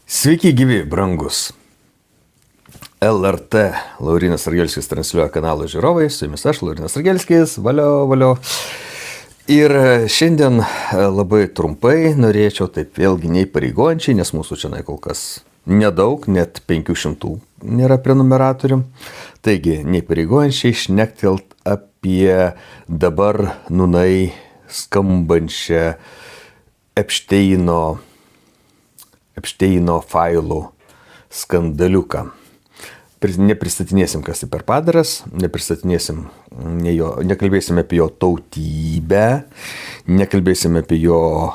Sveiki gyvi, brangus. LRT Laurynas Argelskis transliuoja kanalo žiūrovai, su jumis aš, Laurynas Argelskis, valio. Ir šiandien labai trumpai norėčiau, taip vėlgi neįpareigojančiai, nes mūsų čia kol kas nedaug, net 500 nėra prenumeratorių. Taigi, neįpareigojančiai šnektelt apie dabar nūnai skambančią Epšteino failų skandaliuką. Nepristatinėsim, kas tai per padaras, nekalbėsim apie jo tautybę, nekalbėsim apie jo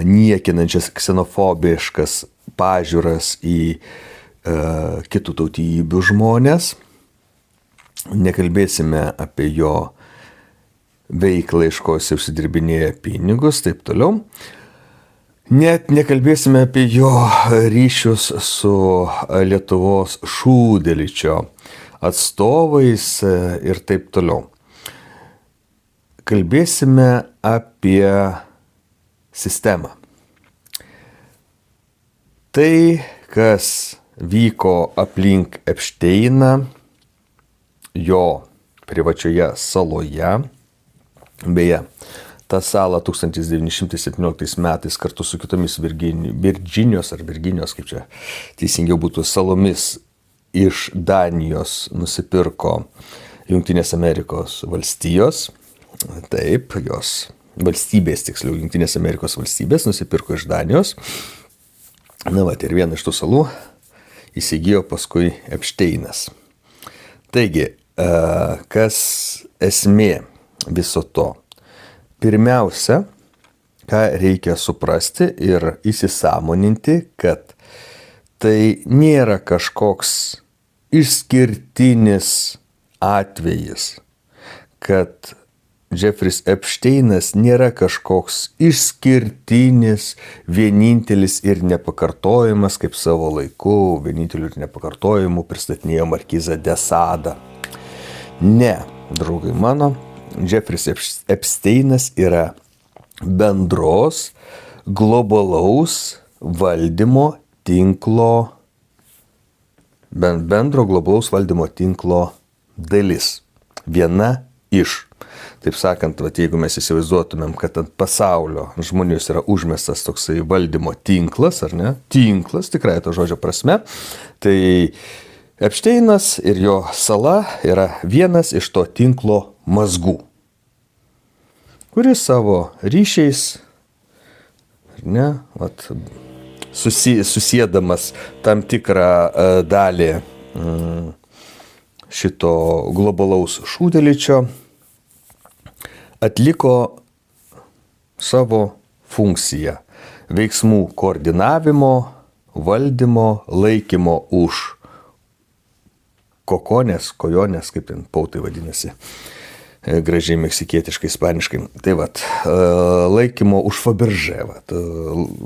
niekinančias ksenofobiškas pažiūras į kitų tautybių žmonės, nekalbėsime apie jo veiklą, iš ko jis užsidirbinėja pinigus, taip toliau. Net nekalbėsime apie jo ryšius su Lietuvos šūdeličio atstovais ir taip toliau. Kalbėsime apie sistemą. Tai, kas vyko aplink Epšteiną, jo privačioje saloje, beje, tą salą 1917 metais kartu su kitomis Virginijos, kaip čia teisingiau būtų, salomis iš Danijos nusipirko Jungtinės Amerikos valstijos. Taip, jos valstybės, tiksliau, Jungtinės Amerikos valstybės nusipirko iš Danijos. Ir vieną iš tų salų įsigijo paskui Epšteinas. Taigi, kas esmė viso to? Pirmiausia, ką reikia suprasti ir įsisąmoninti, kad tai nėra kažkoks išskirtinis atvejis, kad Jeffrey's Epšteinas nėra kažkoks išskirtinis, vienintelis ir nepakartojamas, kaip savo laiku vieninteliu ir nepakartojimu pristatinėjo Markizą de Sadą. Ne, draugai mano, Jeffrey's Epšteinas yra bendros globalaus valdymo tinklo, bendro globalaus valdymo tinklo dalis. Viena iš. Taip sakant, jeigu mes įsivaizduotumėm, kad ant pasaulio žmonijos yra užmestas toksai valdymo tinklas, ar ne? Tinklas, tikrai to žodžio prasme, tai Epšteinas ir jo sala yra vienas iš to tinklo mazgų, kuris savo ryšiais, susėdamas tam tikrą dalį šito globalaus šūdeličio, atliko savo funkciją veiksmų koordinavimo, valdymo, laikymo už kojonės, kaip ten pautai vadinasi, gražiai meksikietiškai, ispaniškai. Tai laikymo už Fabergé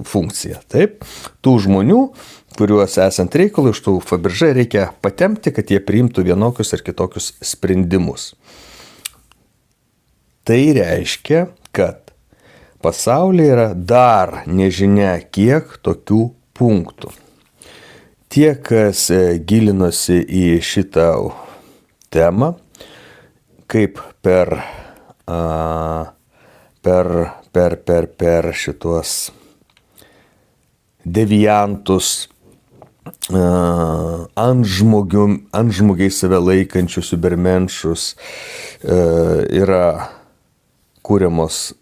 funkcija. Taip, tų žmonių, kuriuos esant reikalui, iš tų Fabergé reikia patempti, kad jie priimtų vienokius ir kitokius sprendimus. Tai reiškia, kad pasaulyje yra dar nežinia kiek tokių punktų. Tie, kas gilinosi į šitą temą, kaip per šitos deviantus, antžmogiai save laikančius übermenšus, yra kūriamos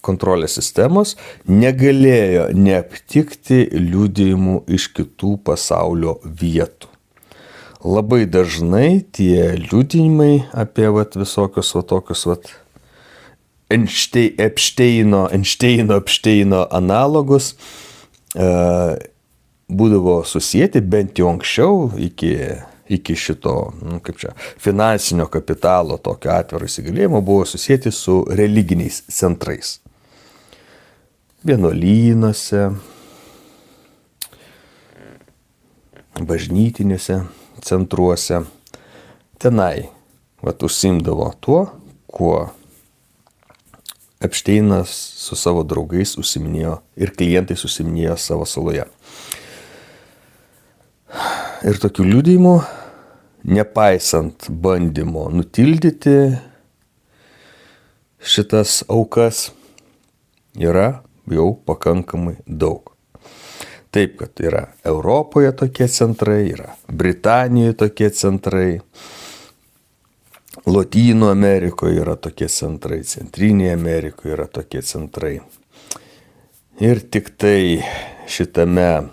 kontrolės sistemos, negalėjo neaptikti liudijimų iš kitų pasaulio vietų. Labai dažnai tie liudijimai apie visokius tokius Epšteino analogus būdavo susijęti bent jau anksčiau iki šito, finansinio kapitalo tokio atviro įsigalėjimo buvo susijęti su religiniais centrais. Vienuolynuose, bažnytinėse centruose. Tenai užsiimdavo tuo, kuo Epšteinas su savo draugais užsiminėjo ir klientais užsiminėjo savo saloje. ir tokių liudijimų, nepaisant bandymo nutildyti šitas aukas, yra jau pakankamai daug. Taip, kad yra Europoje tokie centrai, yra Britanijoje tokie centrai, Lotynų Amerikoje yra tokie centrai, Centrinėje Amerikoje yra tokie centrai. Ir tik tai šitame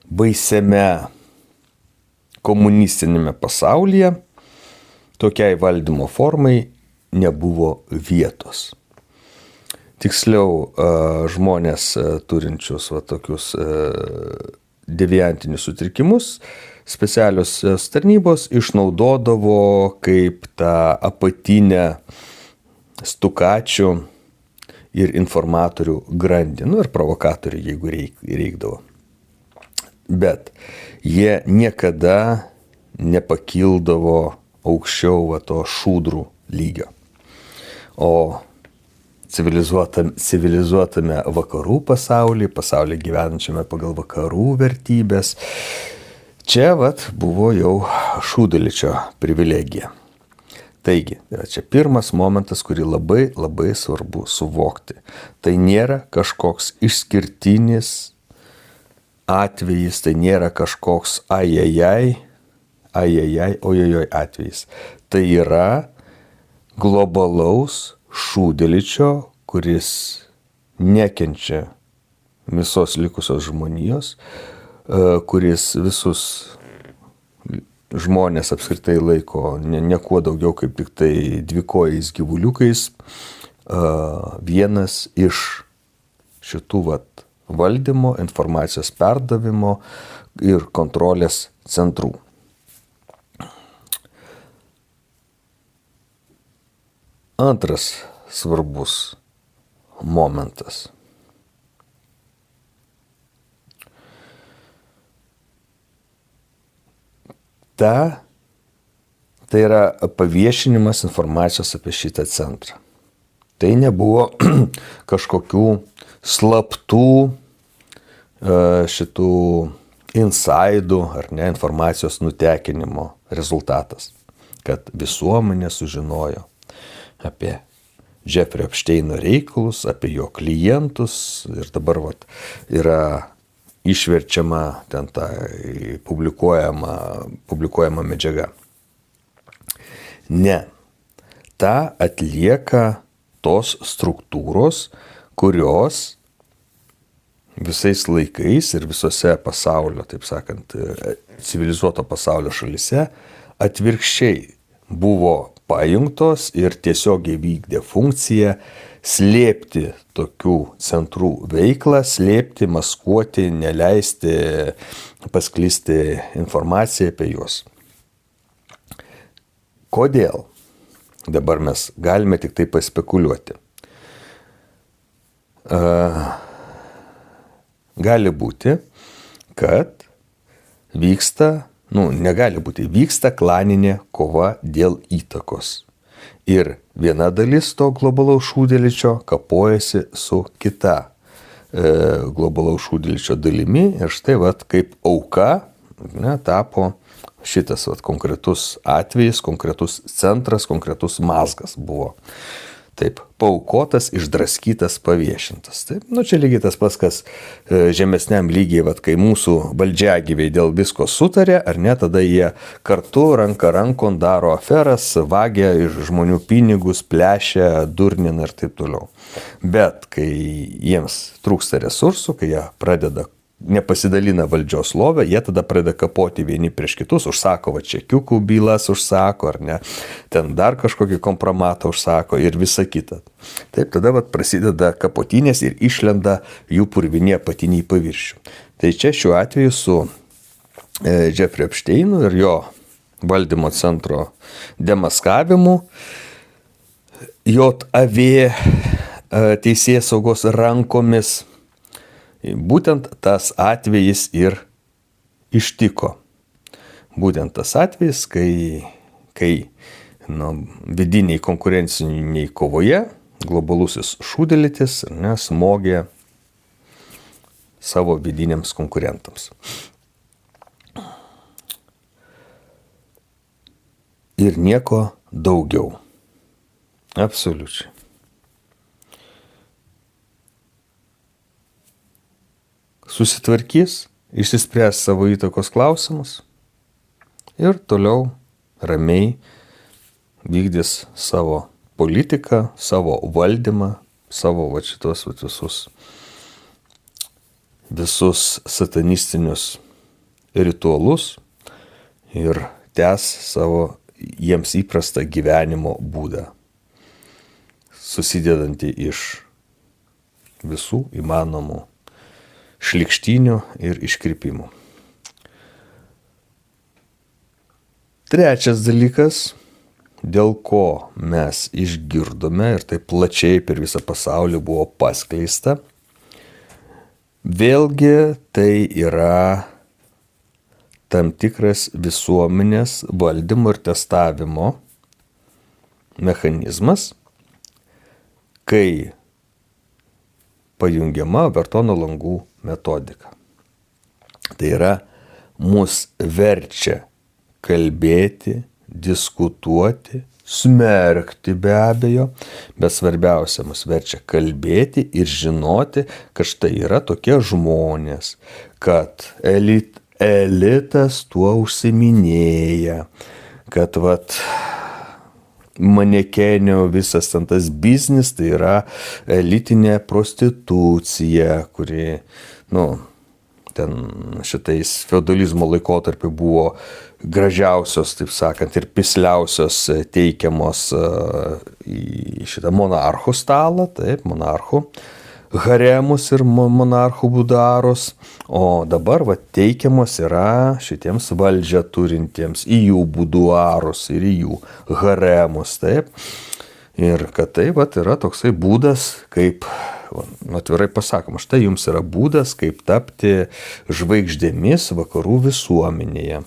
baisiame komunistinėme pasaulyje tokiai valdymo formai nebuvo vietos. Tiksliau, žmonės turinčius tokius deviantinius sutrikimus specialios tarnybos išnaudodavo kaip tą apatinę stukačių ir informatorių grandį, ir provokatorių, jeigu reikdavo. Bet jie niekada nepakildavo aukščiau to šūdrų lygio. O civilizuotame vakarų pasaulyje gyvenančiame pagal vakarų vertybės, čia buvo jau šūdaličio privilegija. Taigi, čia pirmas momentas, kurį labai labai svarbu suvokti. Tai nėra kažkoks išskirtinis atvejis, tai nėra kažkoks ojojoj atvejis. Tai yra globalaus šūdaličio, kuris nekenčia visos likusios žmonijos, kuris visus žmonės apskritai laiko niekuo daugiau kaip tik tai dvikojais gyvuliukais, vienas iš šitų valdymo, informacijos perdavimo ir kontrolės centrų. Antras svarbus momentas. Tai yra paviešinimas informacijos apie šitą centrą. Tai nebuvo kažkokių slaptų šitų insaidų ar ne informacijos nutekinimo rezultatas, kad visuomenė sužinojo apie Jeffrey Epsteino reikalus, apie jo klientus ir dabar yra išverčiama ten ta publikuojama medžiaga. Ne. Ta atlieka tos struktūros, kurios visais laikais ir visose pasaulio, taip sakant, civilizuoto pasaulio šalyse atvirkščiai buvo pajungtos ir tiesiogiai vykdė funkciją slėpti tokių centrų veiklą, slėpti, maskuoti, neleisti pasklisti informaciją apie juos. Kodėl? Dabar mes galime tik tai paspekuliuoti. Gali būti, kad vyksta klaninė kova dėl įtakos. Ir viena dalis to globalaus šūdėličio kapojasi su kita globalaus šūdėličio dalimi. Ir štai kaip auka tapo šitas konkretus atvejis, konkretus centras, konkretus mazgas buvo. Taip, paaukotas, išdraskytas, paviešintas. Taip, čia lygiai tas pats, kas žemesniam lygiai, kai mūsų valdžiagyviai dėl visko sutarė, ar ne, tada jie kartu ranka rankon daro aferas, vagia iš žmonių pinigus, plešia, durnina ir taip toliau. Bet kai jiems trūksta resursų, kai jie nepasidalina valdžios lovę, jie tada pradeda kapoti vieni prieš kitus, užsako čekiukų bylas, užsako, ar ne, ten dar kažkokį kompromatą užsako ir visa kita. Taip, tada prasideda kapotinės ir išlenda jų purvinė apatiniai paviršių. Tai čia šiuo atveju su Jeffrey Epsteinu ir jo valdymo centro demaskavimu JAV teisėsaugos rankomis būtent tas atvejis ir ištiko. Būtent tas atvejis, kai vidiniai konkurenciniai kovoje globalusis šūdėlitis smogė savo vidiniams konkurentams. ir nieko daugiau. Absoliučiai. Susitvarkys, išsispręs savo įtakos klausimus ir toliau ramiai vykdys savo politiką, savo valdymą, savo šitos visus satanistinius ritualus ir tęs savo jiems įprastą gyvenimo būdą, susidedantį iš visų įmanomų šlykštynių ir iškrypimų. Trečias dalykas, dėl ko mes išgirdome ir taip plačiai per visą pasaulį buvo paskleista, vėlgi tai yra tam tikras visuomenės valdymo ir testavimo mechanizmas, kai pajungiama Overtono langų metodika. Tai yra, mus verčia kalbėti, diskutuoti, smerkti be abejo, bet svarbiausia, mus verčia kalbėti ir žinoti, kad štai yra tokie žmonės, kad elitas tuo užsiminėja, kad manekenio visas tas biznis, tai yra elitinė prostitucija, kuri, ten šitais feodalizmo laikotarpiu buvo gražiausios, taip sakant, ir pisliausios teikiamos į šitą monarchų stalą, taip, monarchų haremus ir monarchų budarus, o dabar teikiamos yra šitiems valdžią turintiems į jų buduarus ir į jų haremus, taip. Ir kad tai yra toksai būdas, kaip, atvirai pasakoma, štai jums yra būdas, kaip tapti žvaigždėmis vakarų visuomenėje.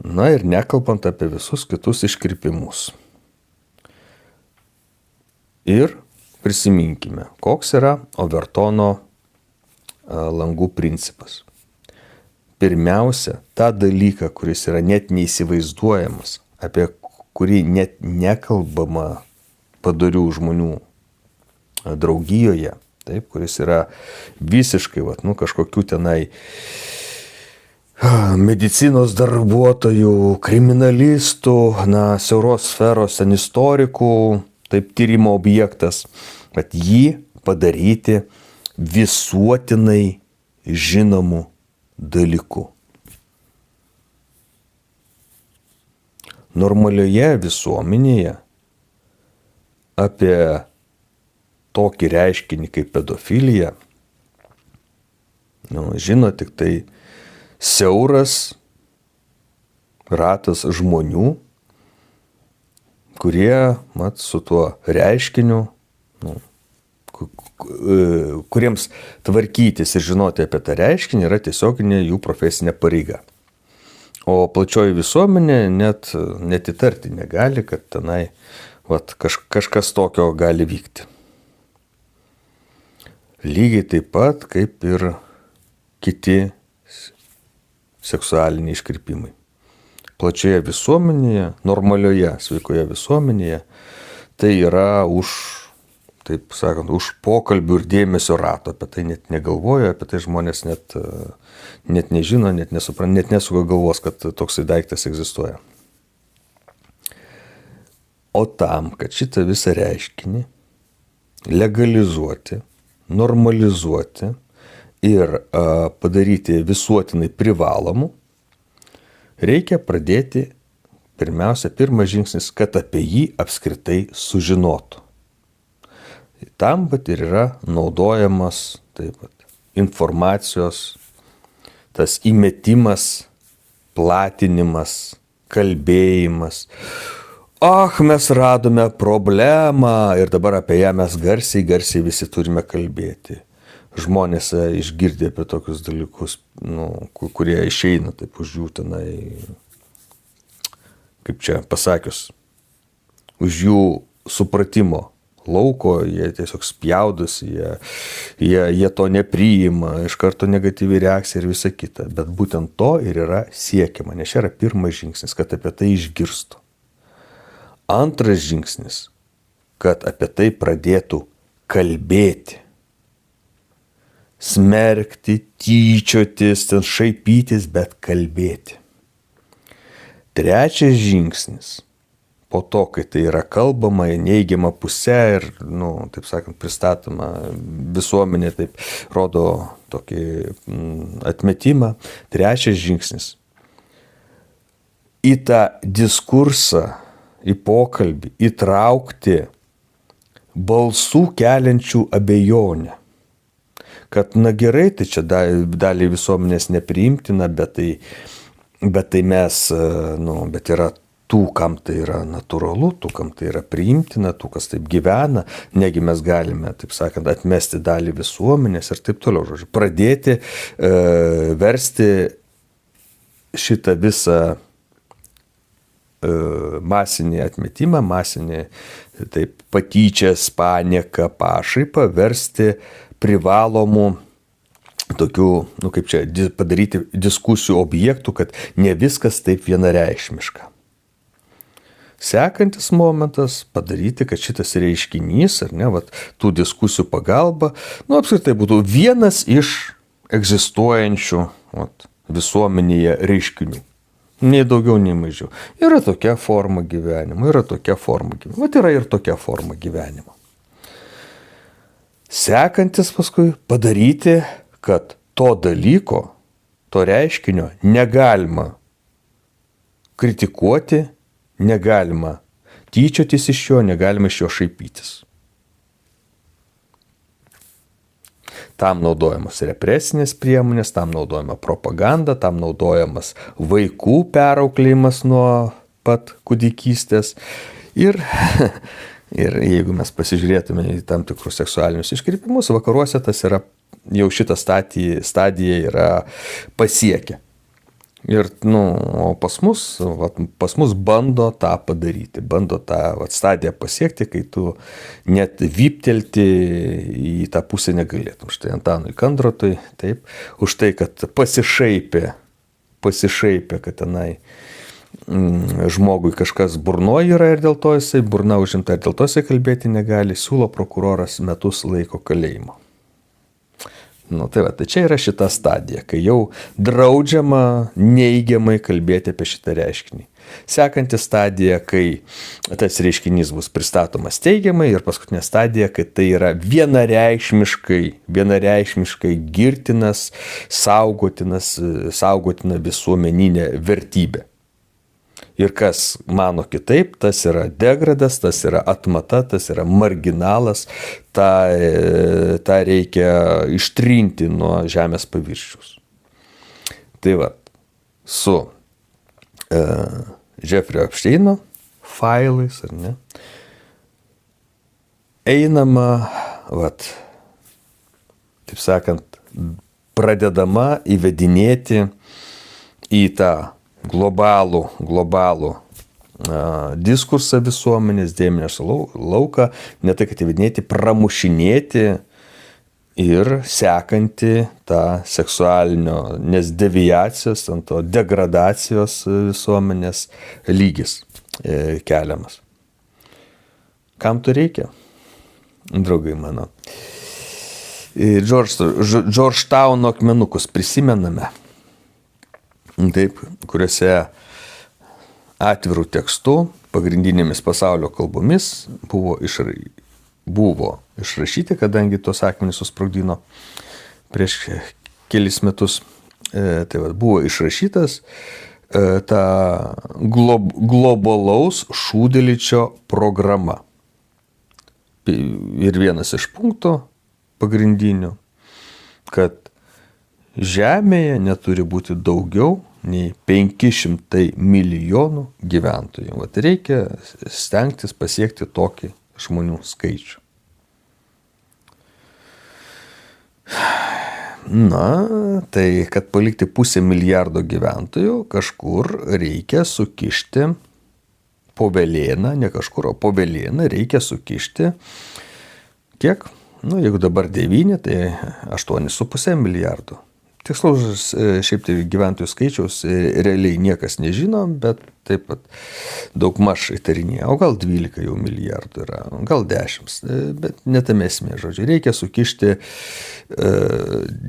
Na ir nekalbant apie visus kitus iškrypimus. Ir prisiminkime, koks yra Overtono langų principas. Pirmiausia, tą dalyką, kuris yra net neįsivaizduojamas, apie kurį net nekalbama padorių žmonių draugijoje, taip, kuris yra visiškai kažkokių tenai medicinos darbuotojų, kriminalistų, siauros sferos istorikų, taip, tyrimo objektas, kad jį padaryti visuotinai žinomų dalykų. Normalioje visuomenėje apie tokį reiškinį kaip pedofilija žino tik tai siauras ratas žmonių, kurie su tuo reiškiniu, kuriems tvarkytis ir žinoti apie tą reiškinį yra tiesioginė jų profesinė pareiga. O plačioji visuomenė net įtarti negali, kad tenai kažkas tokio gali vykti. Lygiai taip pat kaip ir kiti seksualiniai iškrypimai. Plačioje visuomenėje, normalioje, sveikoje visuomenėje, tai yra už pokalbių ir dėmesio rato. Apie tai net negalvoja, apie tai žmonės net nežino, net nesupranta, net nesuka galvos, kad toksai daiktas egzistuoja. O tam, kad šitą visą reiškinį legalizuoti, normalizuoti ir padaryti visuotinai privalomų, reikia pradėti pirmas žingsnis, kad apie jį apskritai sužinotų. Tam ir yra naudojamas informacijos, tas įmetimas, platinimas, kalbėjimas. Mes radome problemą ir dabar apie ją mes garsiai visi turime kalbėti. Žmonės išgirdė apie tokius dalykus, kurie išeina taip už jų tenai, kaip čia pasakius, už jų supratimo lauko, jie tiesiog spjaudosi, jie to nepriima, iš karto negatyvi reakcija ir visa kita. Bet būtent to ir yra siekiama, nes čia yra pirmas žingsnis, kad apie tai išgirstų. Antras žingsnis, kad apie tai pradėtų kalbėti. Smerkti, tyčiotis, šaipytis, bet kalbėti. Trečias žingsnis, po to, kai tai yra kalbama, neigiama pusė ir, taip sakant, pristatoma visuomenė, taip rodo tokį atmetimą. Trečias žingsnis, į tą diskursą, į pokalbį įtraukti balsų keliančių abejonę. Kad, gerai, tai čia dalį visuomenės nepriimtina, bet tai mes, bet yra tų, kam tai yra natūralu, tų, kam tai yra priimtina, tų, kas taip gyvena, negi mes galime, taip sakant, atmesti dalį visuomenės ir taip toliau, žodžiu. Pradėti versti šitą visą masinį atmetimą, masinį taip patyčias, panieką, pašaipą, versti privalomų tokių, kaip čia, padaryti diskusijų objektų, kad ne viskas taip vienareikšmiška. Sekantis momentas padaryti, kad šitas reiškinys, tų diskusijų pagalba, apskritai būtų vienas iš egzistuojančių visuomenėje reiškinių. Nei daugiau, nei mažiau. Yra tokia forma gyvenimo, yra tokia forma gyvenimo. Yra ir tokia forma gyvenimo. Sekantis paskui padaryti, kad to dalyko, to reiškinio negalima kritikuoti, negalima tyčiotis iš jo, negalima iš jo šaipytis. Tam naudojamas represinės priemonės, tam naudojama propaganda, tam naudojamas vaikų perauklėjimas nuo pat kūdikystės. Ir jeigu mes pasižiūrėtume į tam tikrus seksualinius iškrypimus, vakaruose tas yra, jau šitą stadiją yra pasiekę. Ir, o pas mus bando tą padaryti, bando tą stadiją pasiekti, kai tu net vyptelti į tą pusę negalėtum. Štai Antanui Kandrotui, taip, už tai, kad pasišaipė, kad tenai žmogui kažkas burnoje yra ir dėl to jisai burna užimta ir dėl to jisai kalbėti negali, siūlo prokuroras metus laiko kalėjimo. Tai čia yra šita stadija, kai jau draudžiama neigiamai kalbėti apie šitą reiškinį. Sekanti stadija, kai tas reiškinys bus pristatomas teigiamai ir paskutinė stadija, kai tai yra vienareikšmiškai girtinas, saugotina visuomeninė vertybė. Ir kas mano kitaip, tas yra degradas, tas yra atmata, tas yra marginalas, tą reikia ištrinti nuo žemės paviršiaus. Tai su Jeffrey Epsteino failais, ar ne, einama, taip sakant, pradedama įvedinėti į tą globalų diskursą visuomenės, dėmesio lauką, ne tai, kad įvedinėti, pramušinėti ir sekanti tą seksualinio deviacijos, to degradacijos visuomenės lygis keliamas. Kam to reikia? Draugai mano. Georgetowno akmenukus prisimename. Taip, kuriuose atvirų tekstų pagrindinėmis pasaulio kalbomis buvo išrašyti, kadangi tos akmenys susprogdino prieš kelis metus. Buvo išrašytas ta globalaus šūdėlyčio programa. Ir vienas iš punktų pagrindinių, kad Žemėje neturi būti daugiau nei 500 milijonų gyventojų. Reikia stengtis pasiekti tokį žmonių skaičių. Tai kad palikti 500 milijardo gyventojų, kažkur reikia sukišti po Velėną, ne kažkur, o po Velėną reikia sukišti, kiek? Nu, jeigu dabar 9, tai 8,5 milijardų. Tikslaus šiaip tai gyventojų skaičiaus realiai niekas nežino, bet taip pat daugmaž įtarinėja. O gal 12 jau milijardų yra, gal 10, bet netame esmė, žodžiu. Reikia sukišti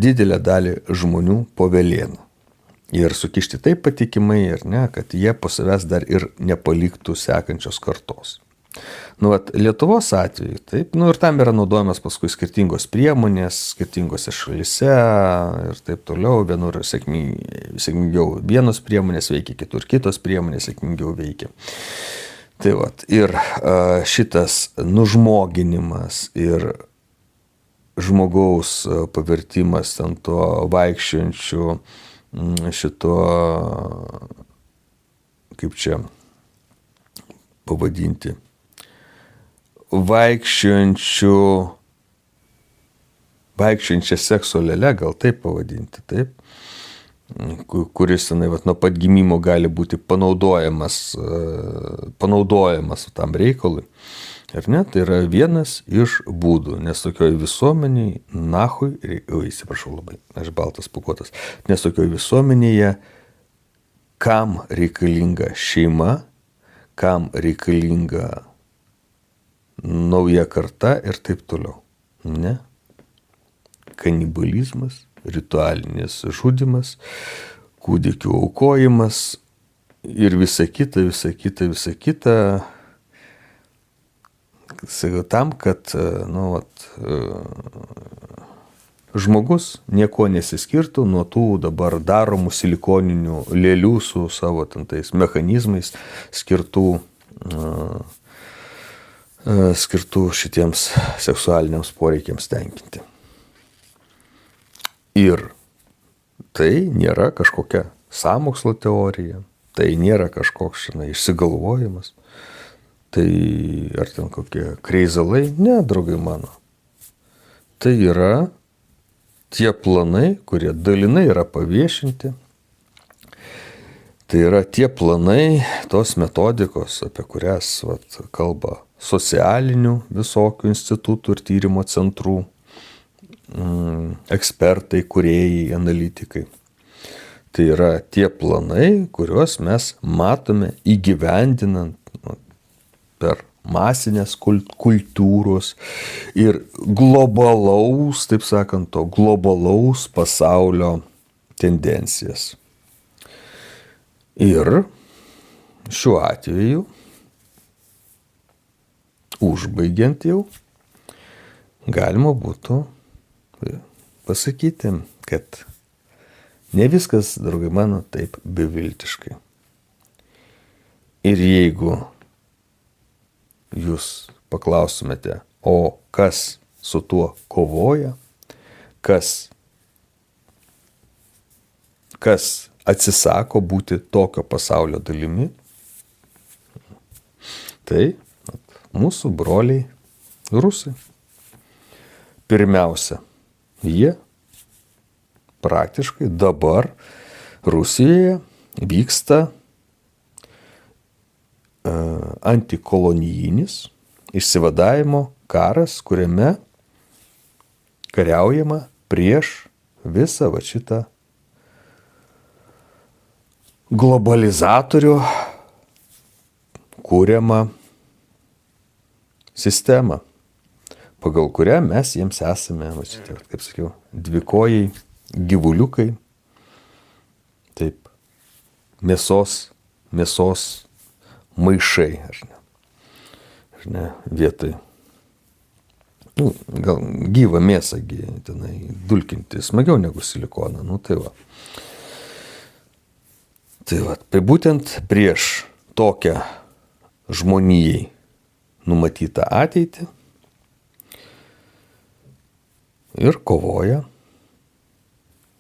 didelę dalį žmonių po Velėną. Ir sukišti taip patikimai, ar ne, kad jie po savęs dar ir nepaliktų sekančios kartos. Nu, Lietuvos atveju, taip, nu ir tam yra naudojamas paskui skirtingos priemonės, skirtingose šalise ir taip toliau, vienur sėkmingiau vienos priemonės veikia, kitur kitos priemonės sėkmingiau veikia. Tai ir šitas nužmoginimas ir žmogaus pavertimas ten to vaikščiojančiu šito, kaip čia pavadinti, vaikščiojančią sekso lėlę, gal taip pavadinti, taip, kuris nuo pat gimimo gali būti panaudojamas tam reikalui. Ar ne? Tai yra vienas iš būdų, nes tokioj visuomeniai, atsiprašau labai, aš baltas pukuotas, nes tokioj visuomenėje, kam reikalinga šeima, kam reikalinga nauja karta ir taip toliau. Ne? Kanibalizmas, ritualinis žudimas, kūdikių aukojimas ir visa kita. Tam, kad žmogus nieko nesiskirtų nuo tų dabar daromų silikoninių lėlių su savo tais mechanizmais skirtų šitiems seksualiniams poreikiams tenkinti. Ir tai nėra kažkokia sąmokslo teorija, tai nėra kažkoks išsigalvojimas, tai ar ten kokie kreizalai, ne, draugai mano. Tai yra tie planai, kurie dalinai yra paviešinti. Tai yra tie planai, tos metodikos, apie kurias kalba socialinių visokių institutų ir tyrimo centrų ekspertai, kūrėjai, analitikai. Tai yra tie planai, kuriuos mes matome įgyvendinant per masinės kultūros ir globalaus, taip sakant, to globalaus pasaulio tendencijas. Ir šiuo atveju, užbaigiant jau, galima būtų pasakyti, kad ne viskas, draugai mano, taip beviltiškai. Ir jeigu jūs paklaustumėte, o kas su tuo kovoja, kas atsisako būti tokio pasaulio dalimi, tai mūsų broliai rusai. Pirmiausia, jie praktiškai dabar Rusijoje vyksta antikolonijinis išsivadavimo karas, kuriame kariaujama prieš visą šitą globalizatorių kūriamą sistemą, pagal kurią mes jiems esame, kaip sakiau, dvikojai, gyvuliukai, taip, mėsos maišai, ar ne, vietoj. Gal gyvą mėsą tenai dulkinti smagiau negu silikoną, tai va. Tai būtent prieš tokią žmonijai numatytą ateitį ir kovoja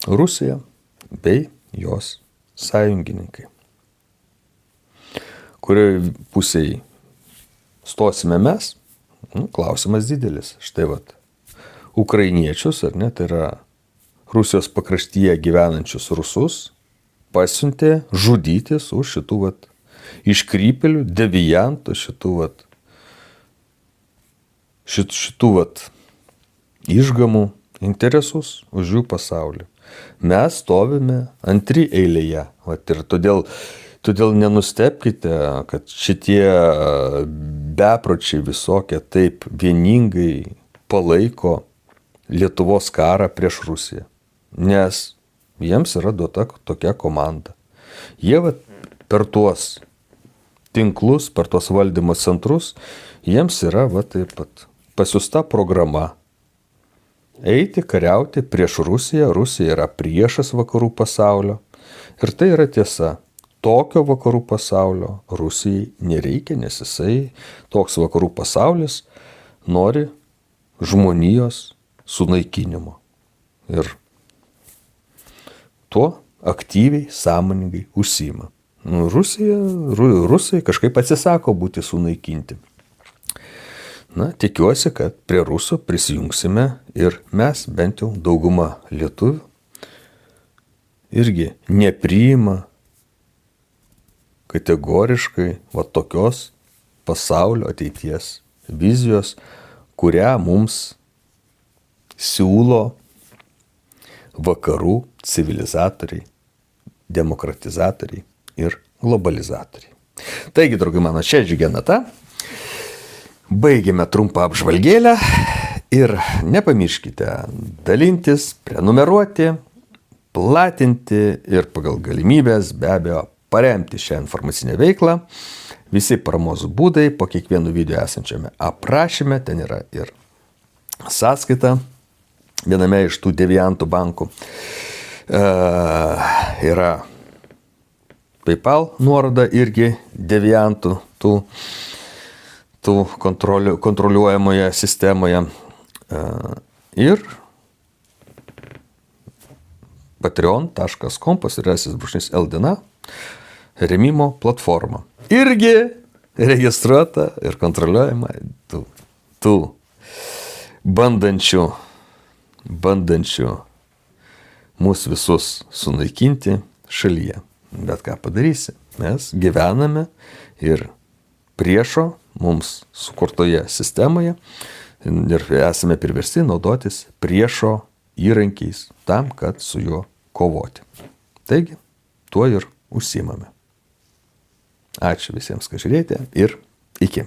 Rusija bei jos sąjungininkai. Kurioje pusėje stosime mes? Klausimas didelis. Štai ukrainiečius, ar ne, tai yra Rusijos pakraštyje gyvenančius rusus, pasiuntė žudytis už šitų iškrypėlių, devijantų, šitų išgamų interesus už jų pasaulį. Mes stovime antri eilėje. Ir todėl nenustebkite, kad šitie bepročiai visokie taip vieningai palaiko Lietuvos karą prieš Rusiją. Nes jiems yra duota tokia komanda. Jie per tuos tinklus, per tuos valdymo centrus, jiems yra taip pat pasiusta programa eiti kariauti prieš Rusiją. Rusija yra priešas vakarų pasaulio. Ir tai yra tiesa. Tokio vakarų pasaulio Rusijai nereikia, nes toks vakarų pasaulis nori žmonijos sunaikinimo. Ir tuo aktyviai, sąmoningai užsiima. Rusai kažkaip atsisako būti sunaikinti. Tikiuosi, kad prie Rusų prisijungsime ir mes, bent jau dauguma lietuvių, irgi nepriima kategoriškai tokios pasaulio ateities vizijos, kurią mums siūlo vakarų civilizatoriai, demokratizatoriai ir globalizatoriai. Taigi, draugai mano, čia Džiugi Nata. Baigėme trumpą apžvalgėlę ir nepamirškite dalintis, prenumeruoti, platinti ir pagal galimybės be abejo paremti šią informacinę veiklą. Visi paramos būdai po kiekvienu video esančiame aprašyme, ten yra ir sąskaita viename iš tų devijantų bankų. Yra PayPal nuoroda irgi devijantų tų kontroliuojamoje sistemoje. Ir patreon.com/LDNA remimo platforma. Irgi registruota ir kontroliuojama tų bandančių mus visus sunaikinti šalyje. Bet ką padarysi? Mes gyvename ir priešo mums sukurtoje sistemoje ir esame priversti naudotis priešo įrankiais tam, kad su juo kovoti. Taigi, tuo ir užsiimame. Ačiū visiems, kad žiūrėjote ir iki.